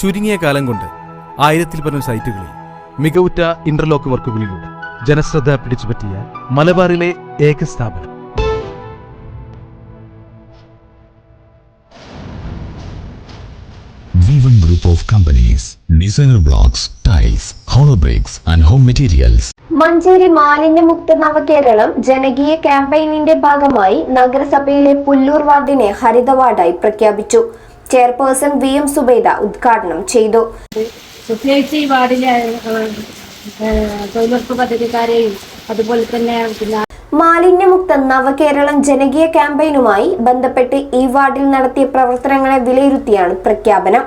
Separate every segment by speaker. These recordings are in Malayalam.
Speaker 1: ചുരുങ്ങിയ കാലം കൊണ്ട് 1000-ൽ-പരം സൈറ്റുകളിൽ മികവുറ്റ ഇന്റർലോക്ക് വർക്കുകളിലൂടെ ജനശ്രദ്ധ പിടിച്ചുപറ്റിയ മലബാറിലെ ഏക സ്ഥാപനം.
Speaker 2: V1 Group of Companies, Designer Blocks, Tiles, Hollow Bricks and Home Materials.
Speaker 3: Manjeri മാലിന്യമുക്ത നവകേരളം ജനകീയ ക്യാമ്പയിനിന്റെ ഭാഗമായി നഗരസഭയിലെ പുല്ലൂർ വാർഡിനെ ഹരിത വാർഡായി പ്രഖ്യാപിച്ചു. ചെയർപേഴ്സൺ VM സുബൈദ ഉദ്ഘാടനം ചെയ്തു.
Speaker 4: പ്രത്യേകിച്ച് ഈ വാർഡിലെ തൊഴിലുറപ്പ് പദ്ധതിക്കാരെയും അതുപോലെ തന്നെ
Speaker 3: മാലിന്യമുക്ത നവകേരളം ജനകീയ ക്യാമ്പയിനുമായി ബന്ധപ്പെട്ട് ഈ വാർഡിൽ നടത്തിയ പ്രവർത്തനങ്ങളെ വിലയിരുത്തിയാണ് പ്രഖ്യാപനം.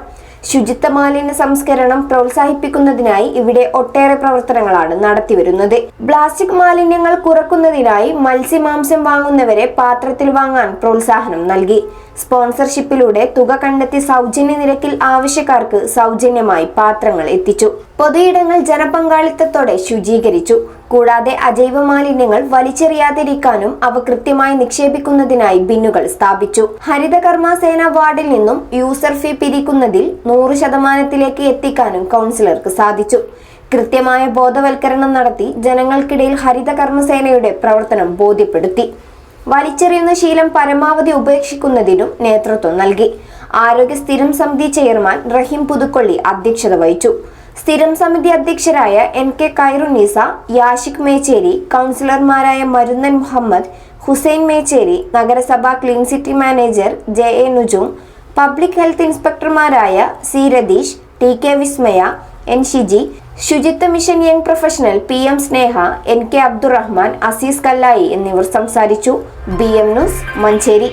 Speaker 3: ശുചിത്വ മാലിന്യ സംസ്കരണം പ്രോത്സാഹിപ്പിക്കുന്നതിനായി ഇവിടെ ഒട്ടേറെ പ്രവർത്തനങ്ങളാണ് നടത്തിവരുന്നത്. പ്ലാസ്റ്റിക് മാലിന്യങ്ങൾ കുറക്കുന്നതിനായി മത്സ്യമാംസം വാങ്ങുന്നവരെ പാത്രത്തിൽ വാങ്ങാൻ പ്രോത്സാഹനം നൽകി. സ്പോൺസർഷിപ്പിലൂടെ തുക കണ്ടെത്തി സൗജന്യ നിരക്കിൽ ആവശ്യക്കാർക്ക് സൗജന്യമായി പാത്രങ്ങൾ എത്തിച്ചു. പൊതുയിടങ്ങൾ ജനപങ്കാളിത്തത്തോടെ ശുചീകരിച്ചു. കൂടാതെ അജൈവ മാലിന്യങ്ങൾ വലിച്ചെറിയാതിരിക്കാനും അവ കൃത്യമായി നിക്ഷേപിക്കുന്നതിനായി ബിന്നുകൾ സ്ഥാപിച്ചു. ഹരിത കർമ്മസേന വാർഡിൽ നിന്നും യൂസർ ഫീ പിരിക്കുന്നതിൽ 100% എത്തിക്കാനും കൗൺസിലർക്ക് സാധിച്ചു. കൃത്യമായ ബോധവൽക്കരണം നടത്തി ജനങ്ങൾക്കിടയിൽ ഹരിത കർമ്മസേനയുടെ പ്രവർത്തനം ബോധ്യപ്പെടുത്തി. വലിച്ചെറിയുന്ന ശീലം പരമാവധി ഉപേക്ഷിക്കുന്നതിനും നേതൃത്വം നൽകി. ആരോഗ്യ സ്ഥിരം സമിതി ചെയർമാൻ റഹീം പുതുക്കൊള്ളി അധ്യക്ഷത വഹിച്ചു. സ്ഥിരം സമിതി അധ്യക്ഷരായ NK ഖൈറുന്നീസ, യാഷിഖ് മേച്ചേരി, കൗൺസിലർമാരായ മരുന്നൻ മുഹമ്മദ്, ഹുസൈൻ മേച്ചേരി, നഗരസഭാ clean city manager JA Nujum, public health ഇൻസ്പെക്ടർമാരായ C Ratheesh, TK Vismaya, N Shiji, ശുചിത്വ mission young professional PM Sneha, NK Abdurahman, Azeez Kallayi എന്നിവർ സംസാരിച്ചു. BM news, Manjeri.